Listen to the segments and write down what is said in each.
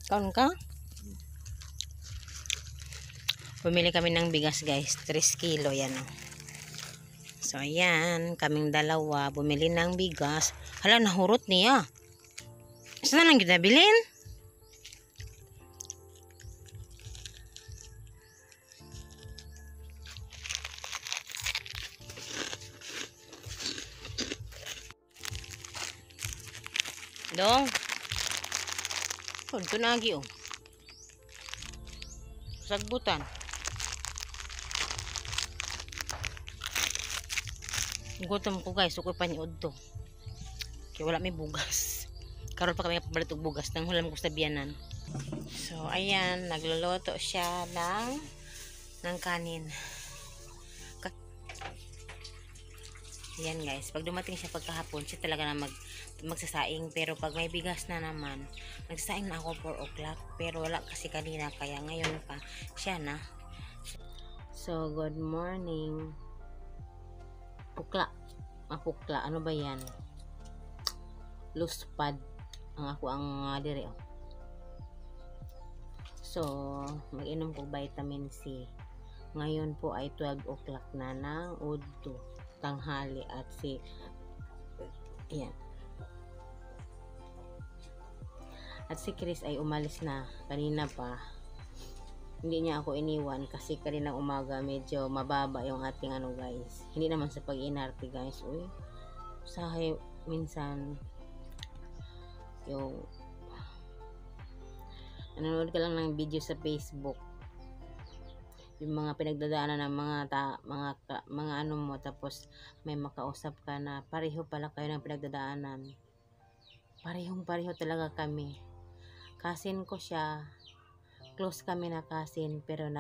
Kaon ka? Bumili kami ng bigas guys. 3 kilo yan. Oh. So ayan, kaming dalawa bumili ng bigas. Hala, nahurot niya. Saan nang kita bilhin? Dong. Oh, ito nagi oh. Sagbutan. Gutom ko guys, ukoy paniod to. Kaya wala may bugas. Karon pa kami pabalit og bugas nang hulam ko sa biyanan. So ayan, nagluluto siya ng kanin. Ayan guys, pag dumating siya pagkahapon, siya talaga na magsasaing. Pero pag may bigas na naman, nagsasaing na ako 4 o'clock. Pero wala kasi kanina, kaya ngayon pa siya na. So, good morning. Pukla. Pukla. Ano ba yan? Loose pad. Ang ako ang dire. Oh. So, mag-inom ko vitamin C. Ngayon po ay 12 o'clock na ng udto. Tanghali at ayan. At si Chris ay umalis na kanina pa. Hindi niya ako iniwan kasi kanina umaga medyo mababa yung ating ano guys. Hindi naman sa pag-inarte guys. Uy, sahay minsan yung nanonood ka lang ng video sa Facebook, yung mga pinagdadaanan ng mga ano mo, tapos may makausap ka na pareho pala kayo ng pinagdadaanan. Pareho talaga kami. Kasin ko siya, close kami na kasin, pero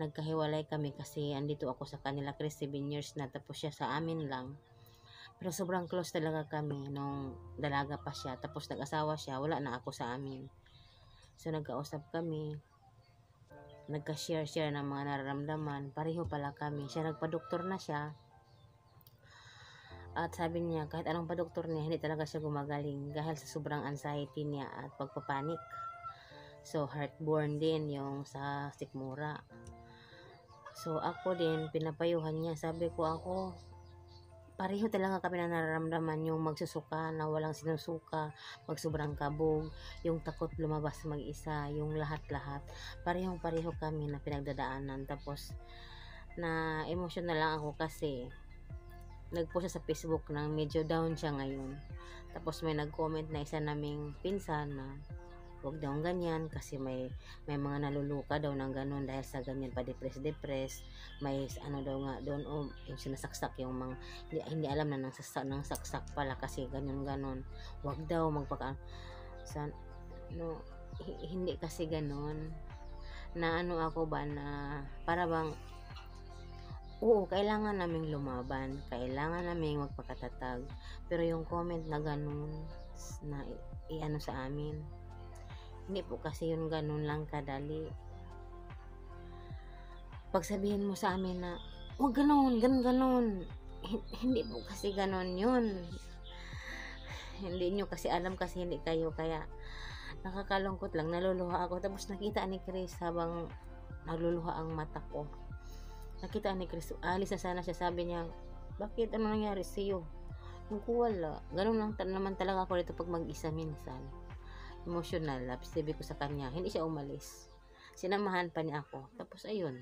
nagkahiwalay kami kasi andito ako sa kanila. Chris 7 years na, tapos siya sa amin lang. Pero sobrang close talaga kami nung dalaga pa siya, tapos nag-asawa siya, wala na ako sa amin. So nagkausap kami, nagka-share ng mga nararamdaman. Pareho pala kami. Siya nagpa-doktor na siya. At sabi niya, kahit anong pa-doktor niya, hindi talaga siya gumagaling dahil sa sobrang anxiety niya at pagpapanik. So, heartburn din yung sa sikmura. So, ako din, pinapayuhan niya. Sabi ko ako, pareho talaga kami na nararamdaman, yung magsusuka na walang sinusuka, pag sobrang kabog, yung takot lumabas mag-isa, yung lahat-lahat. Pareho kami na pinagdadaanan. Tapos, na emotional lang ako kasi nag-post siya sa Facebook na medyo down siya ngayon. Tapos may nag-comment na isa naming pinsan na huwag daw ganyan kasi may mga naluluka daw ng ganun dahil sa ganyan pa depress. May ano daw nga doon yung sinasaksak yung mga hindi alam na ng saksak pala kasi ganun. Huwag daw magpaka no, hindi kasi ganun na ano ako ba na para bang oo, kailangan naming lumaban, kailangan naming magpakatatag, pero yung comment na ganun na iano sa amin, hindi po kasi yun ganun lang kadali. Pagsabihin mo sa amin na huwag ganun, hindi po kasi ganun yun. Hindi nyo kasi alam kasi hindi kayo, kaya nakakalungkot lang, naluluha ako. Tapos nakita ni Chris habang naluluha ang mata ko, nakita ni Chris, alis na sana siya, sabi niya, bakit, ano nangyari sa'yo? Yung wala, ganun lang naman talaga ako dito pag mag-isa minsan. Emotional, sabi ko sa kanya, hindi siya umalis. Sinamahan pa niya ako. Tapos ayun.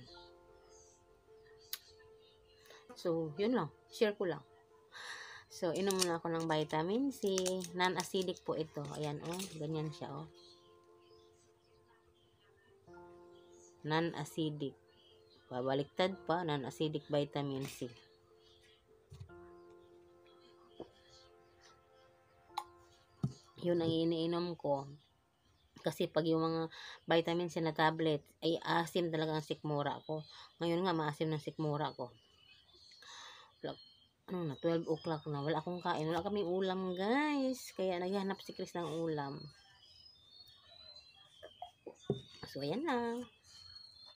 So, yun lang. Share ko lang. So, inom muna ako ng vitamin C. Non-acidic po ito. Ayan, oh. Ganyan siya, oh. Non-acidic. Babaliktad pa, non-acidic vitamin C. Yun ang iniinom ko. Kasi pag yung mga vitamin C na tablet, ay asim talaga ang sikmura ko. Ngayon nga, maasim ng sikmura ko. Ano na, 12 o'clock na. Wala akong kain. Wala kaming ulam, guys. Kaya naghahanap si Chris ng ulam. So, ayan lang.